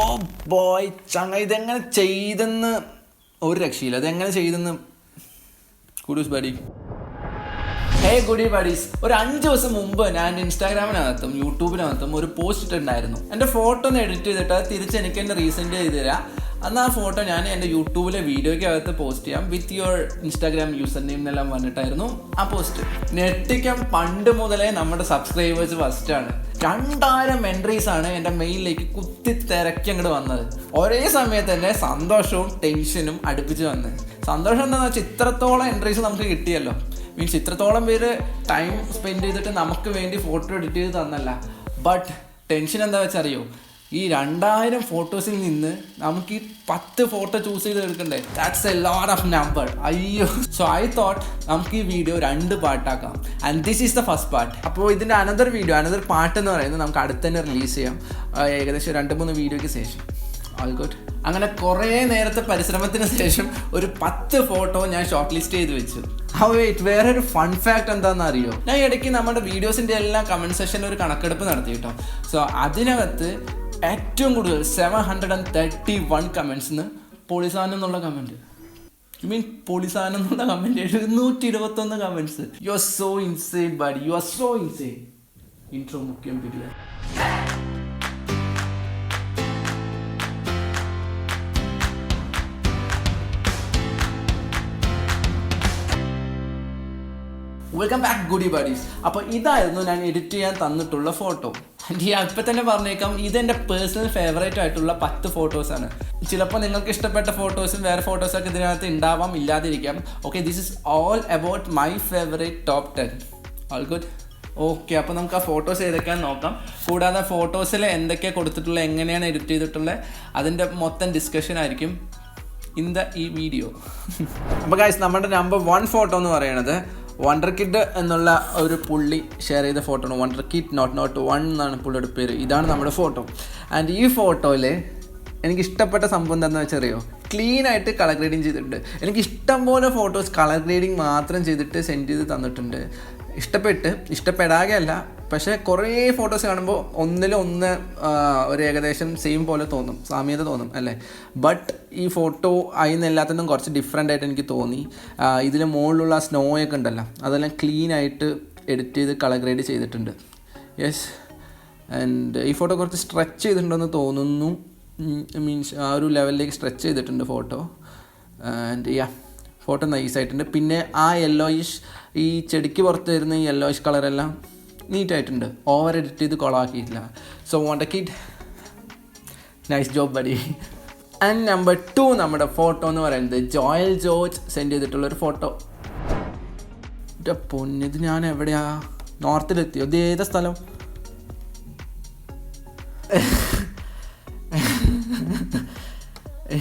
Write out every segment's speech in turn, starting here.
ഓ boy ചങ്ങ ഇതെങ്ങനെ ചെയ്തെന്ന് ഒരു രക്ഷയില്ല. അതെങ്ങനെ ചെയ്തെന്ന് കുഡൂസ് ബഡി. ഹേ ഗുഡി ബഡീസ്, ഒരു 5 ദിവസം മുമ്പ് ഞാൻ ഇൻസ്റ്റാഗ്രാമിനകത്തും യൂട്യൂബിനകത്തും ഒരു പോസ്റ്റ് ഇട്ടിട്ടുണ്ടായിരുന്നു. എൻ്റെ ഫോട്ടോ ഒന്ന് എഡിറ്റ് ചെയ്തിട്ട് അത് തിരിച്ച് എനിക്ക് തന്നെ റീസെൻഡ് ചെയ്ത് തരാം. അന്ന് ആ ഫോട്ടോ ഞാൻ എൻ്റെ യൂട്യൂബിലെ വീഡിയോയ്ക്കകത്ത് പോസ്റ്റ് ചെയ്യാം with your Instagram user name എന്നെല്ലാം പറഞ്ഞിട്ടായിരുന്നു ആ പോസ്റ്റ്. നെറ്റിക്കം പണ്ട് മുതലേ നമ്മുടെ സബ്സ്ക്രൈബേഴ്സ് ഫസ്റ്റാണ്. 2000 എൻട്രീസ് ആണ് എൻ്റെ മെയിലിലേക്ക് കുത്തി തിരക്കി അങ്ങോട്ട് വന്നത്. ഒരേ സമയത്ത് തന്നെ സന്തോഷവും ടെൻഷനും അടുപ്പിച്ച് വന്നത്. സന്തോഷം എന്താണെന്ന് വെച്ചാൽ ഇത്രത്തോളം എൻട്രീസ് നമുക്ക് കിട്ടിയല്ലോ. മീൻസ് ഇത്രത്തോളം പേര് ടൈം സ്പെൻഡ് ചെയ്തിട്ട് നമുക്ക് വേണ്ടി ഫോട്ടോ എഡിറ്റ് ചെയ്ത് തന്നല്ല. ബട്ട് ടെൻഷൻ എന്താ വെച്ചാൽ അറിയോ, ഈ 2000 ഫോട്ടോസിൽ നിന്ന് നമുക്ക് ഈ 10 ഫോട്ടോ ചൂസ് ചെയ്ത് എടുക്കണ്ടേ. That's a lot of number. അയ്യോ. സോ ഐ തോട്ട് നമുക്ക് ഈ വീഡിയോ 2 പാർട്ടാക്കാം. And this is the first part. അപ്പോൾ ഇതിൻ്റെ അനദർ പാർട്ട് എന്ന് പറയുന്നത് നമുക്ക് അടുത്ത് തന്നെ റിലീസ് ചെയ്യാം, ഏകദേശം 2-3 വീഡിയോയ്ക്ക് ശേഷം. All good. അങ്ങനെ കുറേ നേരത്തെ പരിശ്രമത്തിന് ശേഷം ഒരു 10 ഫോട്ടോ ഞാൻ ഷോർട്ട് ലിസ്റ്റ് ചെയ്ത് വെച്ചു. വെയിറ്റ്, വേറൊരു ഫൺ ഫാക്ട് എന്താണെന്ന് അറിയോ, ഞാൻ ഇടയ്ക്ക് നമ്മുടെ വീഡിയോസിൻ്റെ എല്ലാം കമൻറ്റ് സെക്ഷനിൽ ഒരു കണക്കെടുപ്പ് നടത്തി കേട്ടോ. സോ അതിനകത്ത് ഏറ്റവും കൂടുതൽ 731 കമൻറ്റ്സിന് പൊളിസാനം എന്നുള്ള കമൻറ്റ്. യു മീൻ പൊളിസാനം എന്നുള്ള comment 721 comments. You are so insane buddy, you are so insane. Intro മുഖ്യം പിടിക്കുക. Welcome back Gudi buddies. അപ്പോൾ ഇതായിരുന്നു ഞാൻ എഡിറ്റ് ചെയ്യാൻ തന്നിട്ടുള്ള ഫോട്ടോ. ഇപ്പം തന്നെ പറഞ്ഞേക്കാം, ഇതെൻ്റെ പേഴ്സണൽ ഫേവറേറ്റ് ആയിട്ടുള്ള 10 ഫോട്ടോസാണ്. ചിലപ്പോൾ നിങ്ങൾക്ക് ഇഷ്ടപ്പെട്ട ഫോട്ടോസും വേറെ ഫോട്ടോസൊക്കെ ഇതിനകത്ത് ഉണ്ടാവാം, ഇല്ലാതിരിക്കാം. Okay, this is all about my favourite top 10. All good. Okay, അപ്പോൾ നമുക്ക് ആ ഫോട്ടോസ് ഏതൊക്കെയാണെന്ന് നോക്കാം. കൂടാതെ ഫോട്ടോസിൽ എന്തൊക്കെയാണ് കൊടുത്തിട്ടുള്ളത്, എങ്ങനെയാണ് എഡിറ്റ് ചെയ്തിട്ടുള്ളത്, അതിൻ്റെ മൊത്തം ഡിസ്കഷൻ ആയിരിക്കും ഈ വീഡിയോ. അപ്പോൾ ഗൈസ്, നമ്മുടെ നമ്പർ 1 ഫോട്ടോ എന്ന് പറയുന്നത് വണ്ടർ കിഡ് എന്നുള്ള ഒരു പുള്ളി ഷെയർ ചെയ്ത ഫോട്ടോ ആണ്. വണ്ടർ കിഡ് നോട്ട് 1 എന്നാണ് പുള്ളിയുടെ പേര്. ഇതാണ് നമ്മുടെ ഫോട്ടോ. ആൻഡ് ഈ ഫോട്ടോയിൽ എനിക്ക് ഇഷ്ടപ്പെട്ട സംഭവം എന്താണെന്ന് വെച്ചാൽ അറിയോ, ക്ലീനായിട്ട് കളർ ഗ്രേഡിങ് ചെയ്തിട്ടുണ്ട്. എനിക്ക് ഇഷ്ടം പോലെ ഫോട്ടോസ് കളർ ഗ്രേഡിങ് മാത്രം ചെയ്തിട്ട് സെൻഡ് ചെയ്ത് തന്നിട്ടുണ്ട്. ഇഷ്ടപ്പെടാകെയല്ല, പക്ഷേ കുറേ ഫോട്ടോസ് കാണുമ്പോൾ ഒന്നിലൊന്ന് ഒരു ഏകദേശം സെയിം പോലെ തോന്നും, സാമ്യത തോന്നും അല്ലേ. ബട്ട് ഈ ഫോട്ടോ അതിനെല്ലാത്തിനും കുറച്ച് ഡിഫറെൻ്റ് ആയിട്ട് എനിക്ക് തോന്നി. ഇതിന് മുകളിലുള്ള സ്നോയൊക്കെ ഉണ്ടല്ലോ, അതെല്ലാം ക്ലീനായിട്ട് എഡിറ്റ് ചെയ്ത് കളർ ഗ്രേഡ് ചെയ്തിട്ടുണ്ട്. യെസ്. ആൻഡ് ഈ ഫോട്ടോ കുറച്ച് സ്ട്രെച്ച് ചെയ്തിട്ടുണ്ടെന്ന് തോന്നുന്നു. മീൻസ് ആ ഒരു ലെവലിലേക്ക് സ്ട്രെച്ച് ചെയ്തിട്ടുണ്ട് ഫോട്ടോ. And photo നൈസായിട്ടുണ്ട്. പിന്നെ ആ യെല്ലോയിഷ്, ഈ ചെടിക്ക് പുറത്ത് വരുന്ന ഈ യെല്ലോയിഷ് കളറെല്ലാം നീറ്റായിട്ടുണ്ട്. ഓവർ എഡിറ്റ് ചെയ്ത് കൊളാക്കിയിട്ടില്ല. So wonder kid, nice job buddy. And number 2 നമ്മുടെ ഫോട്ടോ എന്ന് പറയുന്നത് ജോയൽ ജോർജ് സെൻഡ് ചെയ്തിട്ടുള്ളൊരു ഫോട്ടോ. എൻ്റെ പൊന്നിത് ഞാൻ എവിടെയാ, നോർത്തിലെത്തിയോ? ഇത് ഏതാ സ്ഥലം?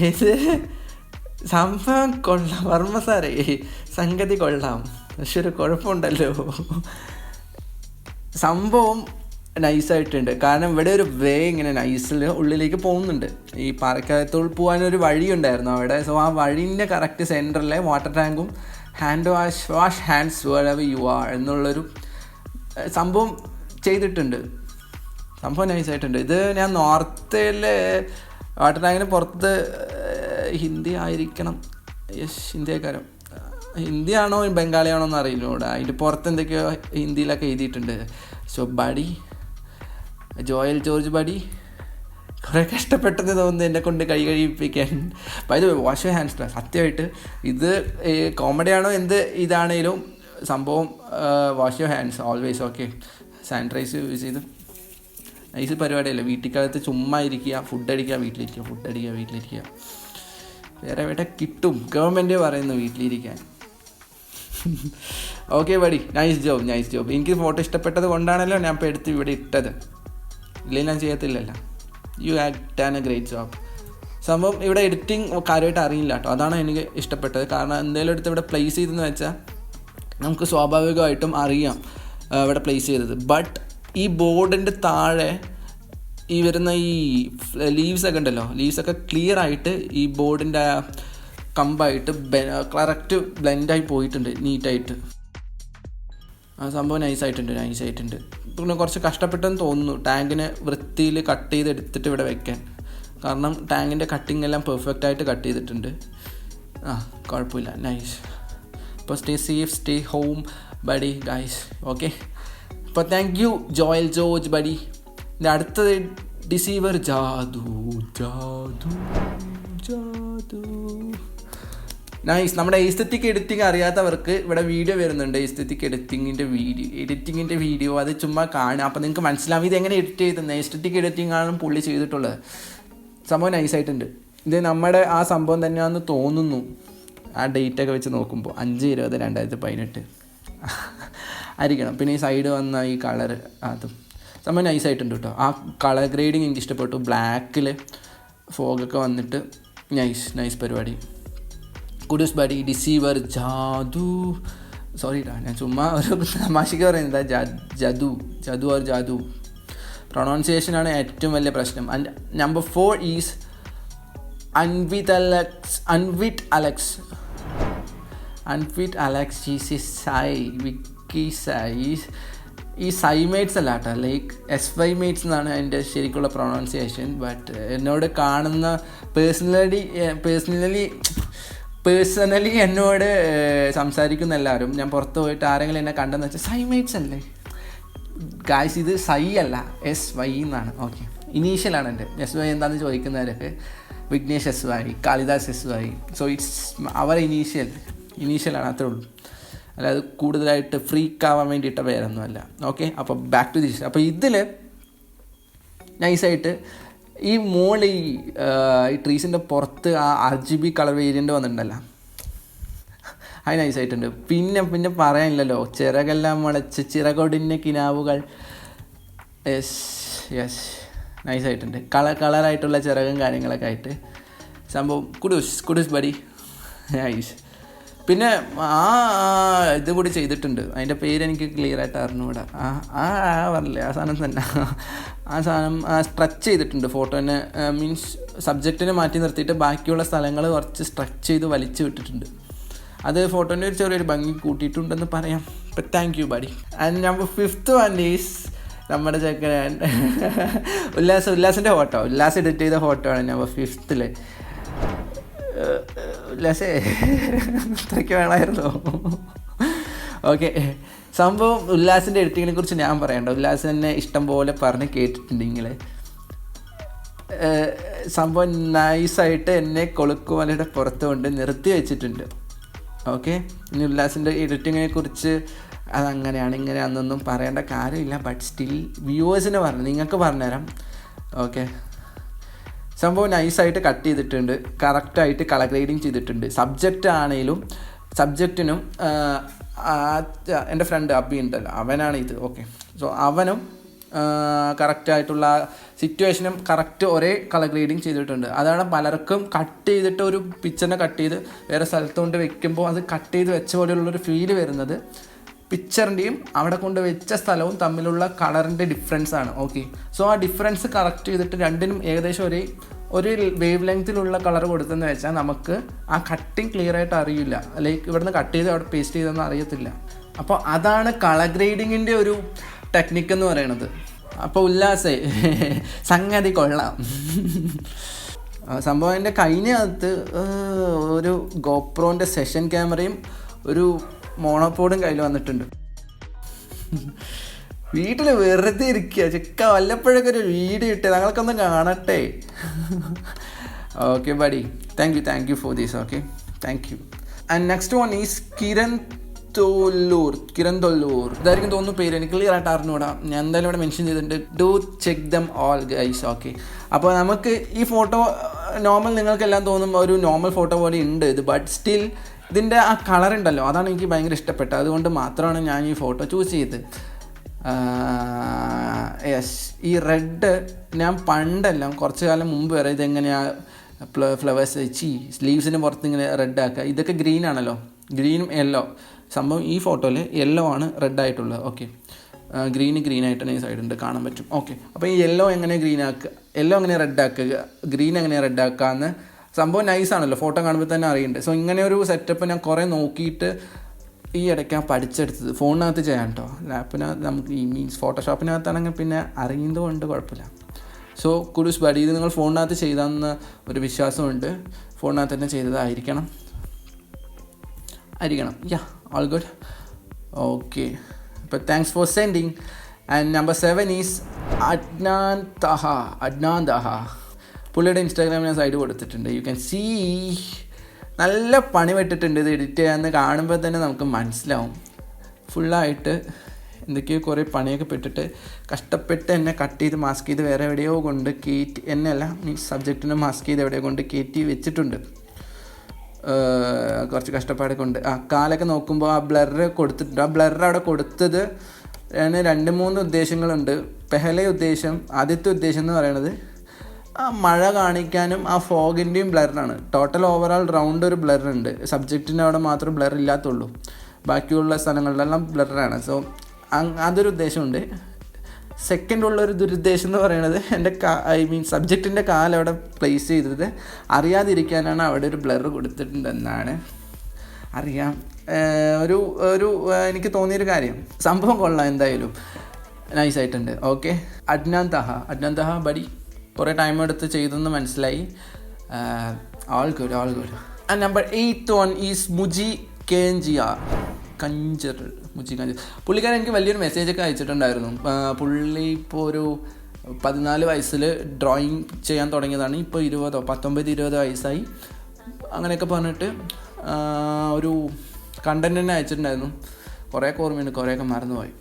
ഇത് സംഭവം കൊള്ളാം, വർമ്മ സാറേ, സംഗതി കൊള്ളാം. പക്ഷെ ഒരു കുഴപ്പമുണ്ടല്ലോ, സംഭവം നൈസായിട്ടുണ്ട്. കാരണം ഇവിടെ ഒരു വേ ഇങ്ങനെ നൈസിൽ ഉള്ളിലേക്ക് പോകുന്നുണ്ട്. ഈ പാറക്കകത്തോൾ പോകാനൊരു വഴിയുണ്ടായിരുന്നു അവിടെ. സോ ആ വഴീൻ്റെ കറക്റ്റ് സെൻറ്ററിലെ വാട്ടർ ടാങ്കും hand wash hands wherever you are എന്നുള്ളൊരു സംഭവം ചെയ്തിട്ടുണ്ട്. സംഭവം നൈസായിട്ടുണ്ട്. ഇത് ഞാൻ നോർത്തിൽ വാട്ടർ ടാങ്കിന് പുറത്ത് ഹിന്ദി ആയിരിക്കണം, യെസ്, ഹിന്ദിക്കാരൻ. ഹിന്ദിയാണോ ബംഗാളിയാണോ എന്ന് അറിയില്ല. ഇവിടെ അതിൻ്റെ പുറത്ത് എന്തൊക്കെയോ ഹിന്ദിയിലൊക്കെ എഴുതിയിട്ടുണ്ട്. So buddy, Joel George buddy, കുറേ കഷ്ടപ്പെട്ടെന്ന് തോന്നുന്നു എന്നെ കൊണ്ട് കഴിപ്പിക്കാൻ. അപ്പോൾ ഇത് വാഷ് യുവർ ഹാൻഡ്സ്. സത്യമായിട്ട് ഇത് കോമഡിയാണോ ഇതാണേലും സംഭവം wash your hands always. Okay, sanitise use ചെയ്ത് നൈസ് പരിപാടിയല്ല. വീട്ടിൽക്കകത്ത് ചുമ്മാ ഇരിക്കുക, ഫുഡ് അടിക്കുക, വീട്ടിലിരിക്കുക. വേറെ എവിടെ കിട്ടും? ഗവൺമെൻറ് പറയുന്നു വീട്ടിലിരിക്കാൻ. Okay buddy, nice job. എനിക്ക് ഫോട്ടോ ഇഷ്ടപ്പെട്ടത് കൊണ്ടാണല്ലോ ഞാൻ ഇപ്പോൾ എടുത്ത് ഇവിടെ ഇട്ടത്. ഇല്ലെങ്കിൽ ഞാൻ ചെയ്യത്തില്ലല്ലോ. You have done a great job. സംഭവം ഇവിടെ എഡിറ്റിംഗ് കാര്യമായിട്ട് അറിയില്ല കേട്ടോ, അതാണ് എനിക്ക് ഇഷ്ടപ്പെട്ടത്. കാരണം എന്തെങ്കിലും എടുത്ത് ഇവിടെ പ്ലേസ് ചെയ്തെന്ന് വെച്ചാൽ നമുക്ക് സ്വാഭാവികമായിട്ടും അറിയാം ഇവിടെ പ്ലേസ് ചെയ്തത്. ബട്ട് ഈ ബോർഡിൻ്റെ താഴെ ഈ വരുന്ന ഈ ലീവ്സൊക്കെ ഉണ്ടല്ലോ, ലീവ്സൊക്കെ ക്ലിയർ ആയിട്ട് ഈ ബോർഡിൻ്റെ കമ്പായിട്ട് കറക്റ്റ് ബ്ലെൻഡായി പോയിട്ടുണ്ട് നീറ്റായിട്ട്. ആ സംഭവം നൈസായിട്ടുണ്ട്. പിന്നെ കുറച്ച് കഷ്ടപ്പെട്ടെന്ന് തോന്നുന്നു ടാങ്കിനെ വൃത്തിയിൽ കട്ട് ചെയ്തെടുത്തിട്ട് ഇവിടെ വെക്കാൻ. കാരണം ടാങ്കിൻ്റെ കട്ടിങ് എല്ലാം പെർഫെക്റ്റായിട്ട് കട്ട് ചെയ്തിട്ടുണ്ട്. കുഴപ്പമില്ല, നൈസ്. അപ്പോൾ stay safe, stay home buddy guys. Okay, അപ്പോൾ thank you Joel George buddy. എൻ്റെ അടുത്തത് ഡിസീവർ ജാദു ജാദു ജാദു. നൈസ്. നമ്മുടെ എസ്തെറ്റിക് എഡിറ്റിംഗ് അറിയാത്തവർക്ക് ഇവിടെ വീഡിയോ വരുന്നുണ്ട്, എസ്തെറ്റിക് എഡിറ്റിങ്ങിൻ്റെ വീഡിയോ. അത് ചുമ്മാ കാണുക, അപ്പോൾ നിങ്ങൾക്ക് മനസ്സിലാവും ഇതെങ്ങനെ എഡിറ്റ് ചെയ്തെന്ന്. എസ്തെറ്റിക് എഡിറ്റിംഗ് ആണ് പുള്ളി ചെയ്തിട്ടുള്ളത്. സംഭവം നൈസായിട്ടുണ്ട്. ഇത് നമ്മുടെ ആ സംഭവം തന്നെയാണെന്ന് തോന്നുന്നു, ആ ഡേറ്റൊക്കെ വെച്ച് നോക്കുമ്പോൾ 5/20/2018 ആയിരിക്കണം. പിന്നെ ഈ സൈഡ് വന്ന ഈ കളർ അതും സംഭവം നൈസായിട്ടുണ്ട് കേട്ടോ. ആ കളർ ഗ്രേഡിങ് എനിക്ക് ഇഷ്ടപ്പെട്ടു. ബ്ലാക്കിൽ ഫോഗൊക്കെ വന്നിട്ട് നൈസ് പരിപാടി. Kudos buddy deceiver Jadu. Sorry ടാ, ഞാൻ ചുമ്മാ ഒരു തമാശയ്ക്ക് പറയുന്നത് ജദു ഓർ ജാദു. പ്രൊണൗൺസിയേഷനാണ് ഏറ്റവും വലിയ പ്രശ്നം. And number 4 is Anvith Alex Vicky Sai. ഈ സൈമേറ്റ്സ് അല്ല കേട്ടോ, ലൈക്ക് SYmates എന്നാണ് എൻ്റെ ശരിക്കുള്ള പ്രൊണൗൺസിയേഷൻ. ബട്ട് എന്നോട് കാണുന്ന പേഴ്സണലി എന്നോട് സംസാരിക്കുന്ന എല്ലാവരും, ഞാൻ പുറത്ത് പോയിട്ട് ആരെങ്കിലും എന്നെ കണ്ടെന്ന് വെച്ചാൽ സൈമേറ്റ്സ് അല്ലേ ഗായ്സ്, ഇത് സൈ അല്ല SY എന്നാണ്. ഓക്കെ, ഇനീഷ്യലാണ് എൻ്റെ. SY എന്താണെന്ന് ചോദിക്കുന്നവരൊക്കെ Vignesh SY, Kalidas SY. So it's our ഇനീഷ്യലാണ്, അത്രേ ഉള്ളൂ. അല്ലാതെ കൂടുതലായിട്ട് ഫ്രീക്കാവാൻ വേണ്ടിയിട്ട പേരൊന്നുമല്ല. ഓക്കെ, അപ്പോൾ ബാക്ക് ടു ദിസ്. അപ്പോൾ ഇതിൽ നൈസായിട്ട് ഈ മോള് ഈ ട്രീസിൻ്റെ പുറത്ത് ആ RGB കളർ വേരിയൻ്റ് വന്നിട്ടുണ്ടല്ലോ, അത് നൈസായിട്ടുണ്ട്. പിന്നെ പറയാനില്ലല്ലോ, ചിറകെല്ലാം മുളച്ച് ചിറകൊടിഞ്ഞ കിനാവുകൾ. യെസ് നൈസായിട്ടുണ്ട്. കളറായിട്ടുള്ള ചിറകും കാര്യങ്ങളൊക്കെ ആയിട്ട് സംഭവം കുഡൂസ് ബഡി നൈസ്. പിന്നെ ഇത് കൂടി ചെയ്തിട്ടുണ്ട്, അതിൻ്റെ പേര് എനിക്ക് ക്ലിയർ ആയിട്ട് അറിഞ്ഞുകൂടാ. പറഞ്ഞില്ലേ ആ സാധനം തന്നെ, ആ സാധനം സ്ട്രെച്ച് ചെയ്തിട്ടുണ്ട് ഫോട്ടോനെ. മീൻസ് സബ്ജക്റ്റിനെ മാറ്റി നിർത്തിയിട്ട് ബാക്കിയുള്ള സ്ഥലങ്ങൾ കുറച്ച് സ്ട്രെച്ച് ചെയ്ത് വലിച്ചു വിട്ടിട്ടുണ്ട്. അത് ഫോട്ടോൻ്റെ ഒരു ചെറിയൊരു ഭംഗി കൂട്ടിയിട്ടുണ്ടെന്ന് പറയാം. അപ്പം thank you buddy. And number 5th one is നമ്മുടെ ചെക്കൻ ഉല്ലാസിൻ്റെ ഫോട്ടോ. ഉല്ലാസ് എഡിറ്റ് ചെയ്ത ഫോട്ടോ ആണ് നമ്പർ 5th. ഉല്ലാസേ ഇത്രയ്ക്ക് വേണമായിരുന്നോ? ഓക്കെ, സംഭവം ഉല്ലാസിൻ്റെ എഡിറ്റിങ്ങിനെ കുറിച്ച് ഞാൻ പറയണ്ട. ഉല്ലാസ് തന്നെ ഇഷ്ടം പോലെ പറഞ്ഞ് കേട്ടിട്ടുണ്ടെങ്കിൽ സംഭവം നൈസായിട്ട് എന്നെ കൊളുക്കുമലയുടെ പുറത്ത് കൊണ്ട് നിർത്തി വെച്ചിട്ടുണ്ട്. ഓക്കെ, ഇനി ഉല്ലാസിൻ്റെ എഡിറ്റിങ്ങിനെ കുറിച്ച് അതങ്ങനെയാണ് ഇങ്ങനെയാണെന്നൊന്നും പറയേണ്ട കാര്യമില്ല. ബട്ട് സ്റ്റിൽ വ്യൂവേഴ്സിന് നിങ്ങൾക്ക് പറഞ്ഞുതരാം. ഓക്കെ, സംഭവം നൈസായിട്ട് കട്ട് ചെയ്തിട്ടുണ്ട്, കറക്റ്റായിട്ട് കളർ ഗ്രേഡിങ് ചെയ്തിട്ടുണ്ട്. സബ്ജക്റ്റിനും എൻ്റെ ഫ്രണ്ട് അബി ഉണ്ടല്ലോ, അവനാണ് ഇത്. ഓക്കെ, സോ അവനും കറക്റ്റായിട്ടുള്ള സിറ്റുവേഷനും കറക്റ്റ് ഒരേ കളർ ഗ്രേഡിങ് ചെയ്തിട്ടുണ്ട്. അതാണ് പലർക്കും കട്ട് ചെയ്തിട്ട് ഒരു പിക്ചറിനെ കട്ട് ചെയ്ത് വേറെ സ്ഥലത്ത് കൊണ്ട് വെക്കുമ്പോൾ അത് കട്ട് ചെയ്ത് വെച്ച പോലെയുള്ളൊരു ഫീല് വരുന്നത് പിക്ചറിൻ്റെയും അവിടെ കൊണ്ട് വെച്ച സ്ഥലവും തമ്മിലുള്ള കളറിൻ്റെ ഡിഫറൻസാണ്. ഓക്കെ, സോ ആ ഡിഫറൻസ് കറക്റ്റ് ചെയ്തിട്ട് രണ്ടിനും ഏകദേശം ഒരു വേവ് ലെങ്ത്തിലുള്ള കളർ കൊടുത്തെന്ന് വെച്ചാൽ നമുക്ക് ആ കട്ടിങ് ക്ലിയർ ആയിട്ട് അറിയില്ല. ലൈക്ക് ഇവിടുന്ന് കട്ട് ചെയ്ത് അവിടെ പേസ്റ്റ് ചെയ്തെന്ന് അറിയത്തില്ല. അപ്പോൾ അതാണ് കളർ ഗ്രേഡിങ്ങിൻ്റെ ഒരു ടെക്നിക്ക് എന്ന് പറയുന്നത്. അപ്പോൾ ഉല്ലാസേ സംഗതി കൊള്ളാം. സംഭവം എൻ്റെ കഴിഞ്ഞകത്ത് ഒരു ഗോപ്രോൻ്റെ സെഷൻ ക്യാമറയും ഒരു മോണോപോഡും കയ്യിൽ വന്നിട്ടുണ്ട്. വീട്ടിൽ വെറുതെ ഇരിക്കുക ചിക്ക, വല്ലപ്പോഴൊക്കെ ഒരു വീഡിയോ ഇട്ട് ഞങ്ങൾക്കൊന്ന് കാണട്ടെ. Okay buddy, thank you for this. Okay, thank you. And next one is Kiran Thollur. ഇതായിരിക്കും തോന്നുന്നു പേര്, എനിക്ക് ക്ലിയർ ആയിട്ട് അറിഞ്ഞുകൂടാ. ഞാൻ എന്തായാലും ഇവിടെ മെൻഷൻ ചെയ്തിട്ടുണ്ട്. Do check them all guys. Okay, അപ്പോൾ നമുക്ക് ഈ ഫോട്ടോ നോർമൽ നിങ്ങൾക്കെല്ലാം തോന്നും ഒരു നോർമൽ ഫോട്ടോ പോലെ ഉണ്ട് ഇത്. ബട്ട് സ്റ്റിൽ ഇതിൻ്റെ ആ കളറുണ്ടല്ലോ, അതാണ് എനിക്ക് ഭയങ്കര ഇഷ്ടപ്പെട്ടത്. അതുകൊണ്ട് മാത്രമാണ് ഞാൻ ഈ ഫോട്ടോ ചൂസ് ചെയ്തത്. യെസ്, ഈ റെഡ് ഞാൻ പണ്ടെല്ലാം കുറച്ച് കാലം മുമ്പ് വരെ ഇതെങ്ങനെയാണ് ഫ്ലവേഴ്സ് സ്ലീവ്സിന് പുറത്ത് ഇങ്ങനെ റെഡ് ആക്കുക. ഇതൊക്കെ ഗ്രീൻ ആണല്ലോ, ഗ്രീനും യെല്ലോ. സംഭവം ഈ ഫോട്ടോയിൽ യെല്ലോ ആണ് റെഡ് ആയിട്ടുള്ളത്. ഓക്കെ, ഗ്രീൻ ആയിട്ട് തന്നെ ഈ സൈഡുണ്ട്, കാണാൻ പറ്റും. ഓക്കെ, അപ്പോൾ ഈ യെല്ലോ എങ്ങനെ ഗ്രീൻ ആക്കുക, യെല്ലോ എങ്ങനെ റെഡ് ആക്കുക, ഗ്രീൻ എങ്ങനെ റെഡ് ആക്കുക എന്ന് സംഭവം നൈസാണല്ലോ, ഫോട്ടോ കാണുമ്പോൾ തന്നെ അറിയുന്നുണ്ട്. സോ ഇങ്ങനെ ഒരു സെറ്റപ്പ് ഞാൻ കുറേ നോക്കിയിട്ട് ഈ ഇടയ്ക്കാണ് പഠിച്ചെടുത്തത്. ഫോണിനകത്ത് ചെയ്യാൻ കേട്ടോ, ലാപ്പിനകത്ത് നമുക്ക് ഈ മീൻസ് ഫോട്ടോഷോപ്പിനകത്താണെങ്കിൽ പിന്നെ അറിയുന്നത് കൊണ്ട് കുഴപ്പമില്ല. സോ കുഡൂസ് ബഡി, ഇത് നിങ്ങൾ ഫോണിനകത്ത് ചെയ്താന്ന് ഒരു വിശ്വാസമുണ്ട്. ഫോണിനകത്ത് തന്നെ ചെയ്തതായിരിക്കണം. Yeah, all good. ഓക്കെ, അപ്പോൾ thanks for sending. And number 7 is Adnan Daha. പുള്ളിയുടെ ഇൻസ്റ്റാഗ്രാമിൽ ഞാൻ സൈഡ് കൊടുത്തിട്ടുണ്ട്. യു ക്യാൻ സീ നല്ല പണി പെട്ടിട്ടുണ്ട്. ഇത് എഡിറ്റ് ചെയ്യാമെന്ന് കാണുമ്പോൾ തന്നെ നമുക്ക് മനസ്സിലാവും. ഫുള്ളായിട്ട് എന്തൊക്കെയോ കുറേ പണിയൊക്കെ പെട്ടിട്ട് കഷ്ടപ്പെട്ട് എന്നെ കട്ട് ചെയ്ത് മാസ്ക് ചെയ്ത് വേറെ എവിടെയോ കൊണ്ട് കയറ്റി, എന്നെയല്ല മീൻസ് സബ്ജക്റ്റിനെ മാസ്ക് ചെയ്ത് എവിടെയോ കൊണ്ട് കയറ്റി വെച്ചിട്ടുണ്ട്. കുറച്ച് കഷ്ടപ്പാടെ കൊണ്ട് കാലൊക്കെ നോക്കുമ്പോൾ ആ ബ്ലറ് കൊടുത്തിട്ടുണ്ട്. ആ ബ്ലറ് അവിടെ കൊടുത്തത് 2-3 ഉദ്ദേശങ്ങളുണ്ട്. ആദ്യത്തെ ഉദ്ദേശം എന്ന് പറയുന്നത് ആ മഴ കാണിക്കാനും ആ ഫോഗിൻ്റെയും ബ്ലറാണ്. ടോട്ടൽ ഓവറോൾ റൗണ്ട് ഒരു ബ്ലറുണ്ട്. സബ്ജക്റ്റിന് അവിടെ മാത്രം ബ്ലർ ഇല്ലാത്തുള്ളൂ, ബാക്കിയുള്ള സ്ഥലങ്ങളിലെല്ലാം ബ്ലറാണ്. സോ അതൊരു ഉദ്ദേശമുണ്ട്. സെക്കൻഡ് ഉള്ളൊരു ദുരുദ്ദേശം എന്ന് പറയുന്നത് എൻ്റെ സബ്ജക്റ്റിൻ്റെ കാലവിടെ പ്ലേസ് ചെയ്തത് അറിയാതിരിക്കാനാണ് അവിടെ ഒരു ബ്ലർ കൊടുത്തിട്ടുണ്ടെന്നാണ് അറിയാം. ഒരു എനിക്ക് തോന്നിയൊരു കാര്യം. സംഭവം കൊള്ളാം, എന്തായാലും നൈസായിട്ടുണ്ട്. ഓക്കെ, അഡ്നാൻ ദഹ ബഡി കുറേ ടൈം എടുത്ത് ചെയ്തെന്ന് മനസ്സിലായി. All good. And number 8 is Muji Kanjar. പുള്ളിക്കാരൻ എനിക്ക് വലിയൊരു മെസ്സേജൊക്കെ അയച്ചിട്ടുണ്ടായിരുന്നു. പുള്ളി ഇപ്പോൾ ഒരു 14 വയസ്സിൽ ഡ്രോയിങ് ചെയ്യാൻ തുടങ്ങിയതാണ്. ഇപ്പോൾ 19-20 വയസ്സായി. അങ്ങനെയൊക്കെ പറഞ്ഞിട്ട് ഒരു കണ്ടൻറ്റ് തന്നെ അയച്ചിട്ടുണ്ടായിരുന്നു. കുറേയൊക്കെ ഓർമ്മയുണ്ട്, കുറേയൊക്കെ മറന്നുപോയി.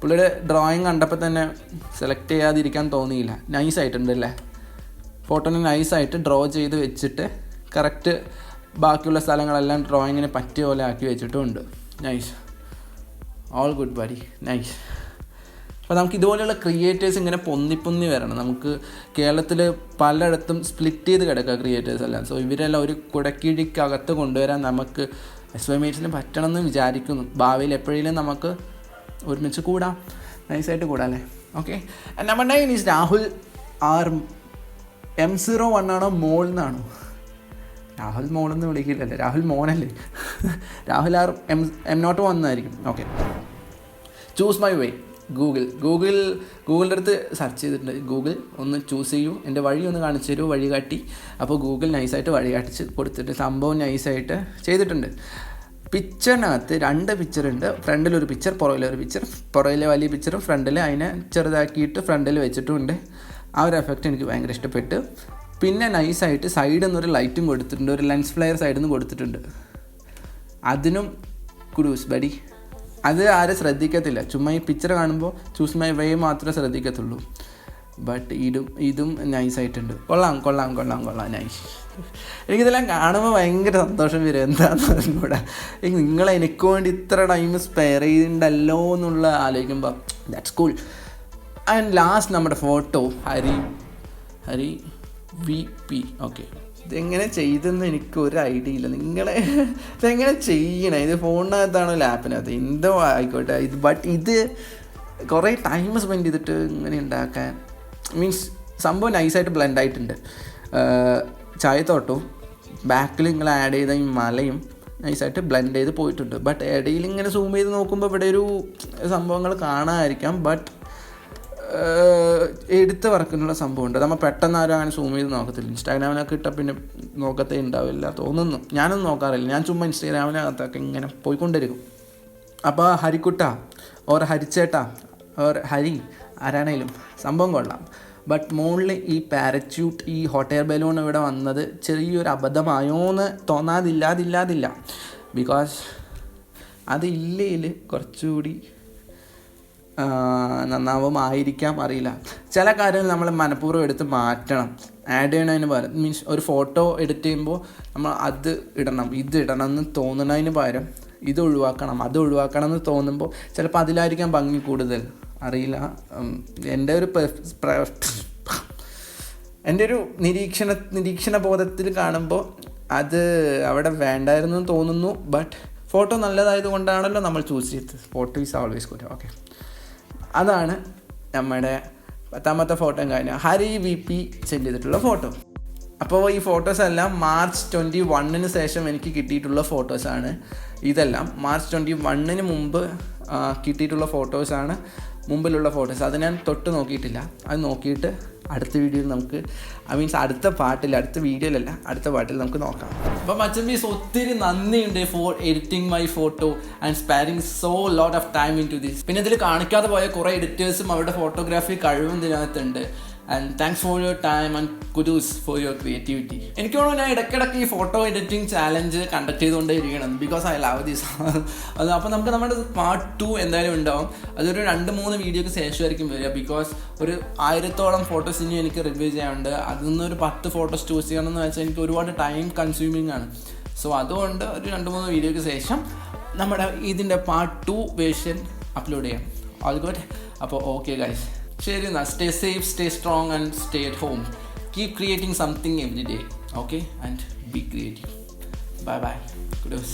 പുള്ളിയുടെ ഡ്രോയിങ് കണ്ടപ്പോൾ തന്നെ സെലക്ട് ചെയ്യാതിരിക്കാൻ തോന്നിയില്ല. നൈസായിട്ടുണ്ട് അല്ലേ? ഫോട്ടോനെ നൈസായിട്ട് ഡ്രോ ചെയ്ത് വെച്ചിട്ട് കറക്റ്റ് ബാക്കിയുള്ള സ്ഥലങ്ങളെല്ലാം ഡ്രോയിങ്ങിന് പറ്റിയ പോലെ ആക്കി വെച്ചിട്ടുമുണ്ട്. Nice, all good buddy, nice. അപ്പോൾ നമുക്ക് ഇതുപോലെയുള്ള ക്രിയേറ്റേഴ്സ് ഇങ്ങനെ പൊന്നി വരണം. നമുക്ക് കേരളത്തിൽ പലയിടത്തും സ്പ്ലിറ്റ് ചെയ്ത് കിടക്കുക ക്രിയേറ്റേഴ്സ് എല്ലാം. സോ ഇവരെല്ലാം ഒരു കുടക്കീഴിക്കകത്ത് കൊണ്ടുവരാൻ നമുക്ക് SYmates പറ്റണമെന്ന് വിചാരിക്കുന്നു. ഭാവിയിൽ എപ്പോഴേലും നമുക്ക് ഒരുമിച്ച് കൂടാം, നൈസായിട്ട് കൂടാം അല്ലേ? Okay, number 9 is Rahul R. M01 ആണോ മോൾ എന്നാണോ? രാഹുൽ മോളെന്ന് വിളിക്കില്ലല്ലേ, രാഹുൽ മോനല്ലേ? രാഹുൽ ആർ M01 എന്നായിരിക്കും. ഓക്കെ, ചൂസ് മൈ വേ. ഗൂഗിളിൻ്റെ അടുത്ത് സെർച്ച് ചെയ്തിട്ടുണ്ട്. ഗൂഗിൾ ഒന്ന് ചൂസ് ചെയ്യൂ, എൻ്റെ വഴി ഒന്ന് കാണിച്ചു തരൂ, വഴി കാട്ടി. അപ്പോൾ ഗൂഗിൾ നൈസായിട്ട് വഴി കാട്ടിച്ച് കൊടുത്തിട്ട് സംഭവം നൈസായിട്ട് ചെയ്തിട്ടുണ്ട്. പിക്ചറിനകത്ത് 2 പിക്ചറുണ്ട്. ഫ്രണ്ടിലൊരു പിക്ചർ, പുറകിലൊരു പിക്ചർ. പുറകിലെ വലിയ പിക്ചറും ഫ്രണ്ടിൽ അതിനെ ചെറുതാക്കിയിട്ട് ഫ്രണ്ടിൽ വെച്ചിട്ടുമുണ്ട്. ആ ഒരു എഫക്റ്റ് എനിക്ക് ഭയങ്കര ഇഷ്ടപ്പെട്ടു. പിന്നെ നൈസായിട്ട് സൈഡിൽ നിന്നൊരു ലൈറ്റും കൊടുത്തിട്ടുണ്ട്, ഒരു ലെൻസ് ഫ്ലെയർ സൈഡിൽ നിന്ന് കൊടുത്തിട്ടുണ്ട്. അതിനും കുഡൂസ് ബഡി. അത് ആരും ശ്രദ്ധിക്കത്തില്ല, ചുമ്മാ ഈ പിക്ചർ കാണുമ്പോൾ ചൂസ് മൈ വേ മാത്രമേ ശ്രദ്ധിക്കത്തുള്ളൂ. ബട്ട് ഇതും നൈസായിട്ടുണ്ട്. കൊള്ളാം, നൈസ്. എനിക്കിതെല്ലാം കാണുമ്പോൾ ഭയങ്കര സന്തോഷം വരും. എന്താണെന്ന് പറഞ്ഞുകൂടാ, നിങ്ങൾ എനിക്ക് വേണ്ടി ഇത്ര ടൈം സ്പെയർ ചെയ്യുന്നുണ്ടല്ലോ എന്നുള്ള ആലോചിക്കുമ്പോൾ ദാറ്റ്സ് കൂൾ. ആൻഡ് ലാസ്റ്റ് നമ്മുടെ ഫോട്ടോ ഹരി VP. ഓക്കെ, ഇതെങ്ങനെ ചെയ്തെന്ന് എനിക്കൊരു ഐഡിയ ഇല്ല. ഇതെങ്ങനെ ചെയ്യണേ? ഇത് ഫോണിനകത്താണോ ലാപ്പിനകത്ത് എന്തോ ആയിക്കോട്ടെ. ഇത് കുറേ ടൈം സ്പെൻഡ് ചെയ്തിട്ട് ഇങ്ങനെ ഉണ്ടാക്കാൻ. മീൻസ് സംഭവം നൈസായിട്ട് ബ്ലെൻഡ് ആയിട്ടുണ്ട്. ചായത്തോട്ടവും ബാക്കിൽ നിങ്ങൾ ആഡ് ചെയ്ത ഈ മലയും നൈസായിട്ട് ബ്ലെൻഡ് ചെയ്ത് പോയിട്ടുണ്ട്. ബട്ട് ഇടയിൽ ഇങ്ങനെ സൂം ചെയ്ത് നോക്കുമ്പോൾ ഇവിടെ ഒരു സംഭവങ്ങൾ കാണാമായിരിക്കാം. ബട്ട് എടുത്ത് വർക്കിനുള്ള സംഭവമുണ്ട്. നമ്മൾ പെട്ടെന്ന് ആരും അങ്ങനെ സൂം ചെയ്ത് നോക്കത്തില്ല. ഇൻസ്റ്റാഗ്രാമിനൊക്കെ ഇട്ടാൽ പിന്നെ നോക്കത്തേ ഉണ്ടാവില്ല തോന്നുന്നു. ഞാനൊന്നും നോക്കാറില്ല. ഞാൻ ചുമ്മാ ഇൻസ്റ്റാഗ്രാമിനകത്തൊക്കെ ഇങ്ങനെ പോയിക്കൊണ്ടിരിക്കും. അപ്പോൾ ഹരിക്കുട്ട ഓർ ഹരിച്ചേട്ട ഓർ ഹരി ആരാണേലും സംഭവം കൊള്ളാം. ബട്ട് മുകളിൽ ഈ പാരച്യൂട്ട്, ഈ ഹോട്ട് എയർ ബലൂൺ ഇവിടെ വന്നത് ചെറിയൊരു അബദ്ധമായോന്ന് തോന്നാതില്ലാതില്ല. ബിക്കോസ് അതില്ലെങ്കിൽ കുറച്ചുകൂടി നന്നാവുമായിരിക്കാം, അറിയില്ല. ചില കാര്യങ്ങൾ നമ്മൾ മനഃപൂർവ്വം എടുത്ത് മാറ്റണം. ആഡ് ചെയ്യണതിന് പകരം, മീൻസ് ഒരു ഫോട്ടോ എഡിറ്റ് ചെയ്യുമ്പോൾ നമ്മൾ അത് ഇടണം എന്ന് തോന്നുന്നതിന് പകരം ഇത് ഒഴിവാക്കണം എന്ന് തോന്നുമ്പോൾ ചിലപ്പോൾ അതിലായിരിക്കാം ഭംഗി കൂടുതൽ, അറിയില്ല. എൻ്റെ ഒരു നിരീക്ഷണ ബോധത്തിൽ കാണുമ്പോൾ അത് അവിടെ വേണ്ടായിരുന്നു എന്ന് തോന്നുന്നു. ബട്ട് ഫോട്ടോ നല്ലതായത് കൊണ്ടാണല്ലോ നമ്മൾ ചൂസ് ചെയ്തത്. Photo is always good. Okay, അതാണ് നമ്മുടെ 10ാമത്തെ ഫോട്ടോ കഴിഞ്ഞാൽ ഹരി VP സെൻഡ് ചെയ്തിട്ടുള്ള ഫോട്ടോ. അപ്പോൾ ഈ ഫോട്ടോസെല്ലാം March 21 ശേഷം എനിക്ക് കിട്ടിയിട്ടുള്ള ഫോട്ടോസാണ്. ഇതെല്ലാം March 21 മുമ്പ് കിട്ടിയിട്ടുള്ള ഫോട്ടോസാണ്, മുമ്പിലുള്ള ഫോട്ടോസ്. അത് ഞാൻ തൊട്ട് നോക്കിയിട്ടില്ല. അത് നോക്കിയിട്ട് അടുത്ത വീഡിയോയിൽ നമുക്ക് അടുത്ത വീഡിയോയിലല്ല അടുത്ത പാട്ടിൽ നമുക്ക് നോക്കാം. അപ്പോൾ മച്ചമ്പീസ് ഒത്തിരി നന്ദിയുണ്ട് for editing my photo and sparing so lot of time in to this. പിന്നെ ഇതിൽ കാണിക്കാതെ പോയ കുറേ എഡിറ്റേഴ്സും അവരുടെ ഫോട്ടോഗ്രാഫി കഴിവും ഇതിനകത്തുണ്ട്. And thanks for your time and Kudus for your creativity. എനിക്ക് തോന്നുന്നു ഞാൻ ഇടയ്ക്കിടയ്ക്ക് ഈ ഫോട്ടോ എഡിറ്റിംഗ് ചാലഞ്ച് കണ്ടക്ട് ചെയ്തുകൊണ്ടേ ഇരിക്കണം, ബിക്കോസ് ഐ ലവ് ദിസ്. അപ്പോൾ നമുക്ക് നമ്മുടെ പാർട്ട് 2 എന്തായാലും ഉണ്ടാവും. അതൊരു 2-3 വീഡിയോക്ക് ശേഷമായിരിക്കും വരിക, ബിക്കോസ് ഒരു 1000-ഓളം ഫോട്ടോസ് ഇനി എനിക്ക് റിവ്യൂ ചെയ്യാനുണ്ട്. അതിൽ നിന്നൊരു 10 ഫോട്ടോസ് ചൂസ് ചെയ്യണമെന്ന് വെച്ചാൽ എനിക്ക് ഒരുപാട് ടൈം കൺസ്യൂമിങ് ആണ്. സോ അതുകൊണ്ട് ഒരു 2-3 വീഡിയോക്ക് ശേഷം നമ്മുടെ ഇതിൻ്റെ പാർട്ട് 2 വേർഷൻ അപ്ലോഡ് ചെയ്യാം. All good. അപ്പോൾ ഓക്കെ ഗൈസ്, ശരി എന്നാൽ, stay safe, stay strong and stay at home. Keep creating something every day, okay? And be creative. Bye bye. Kudos.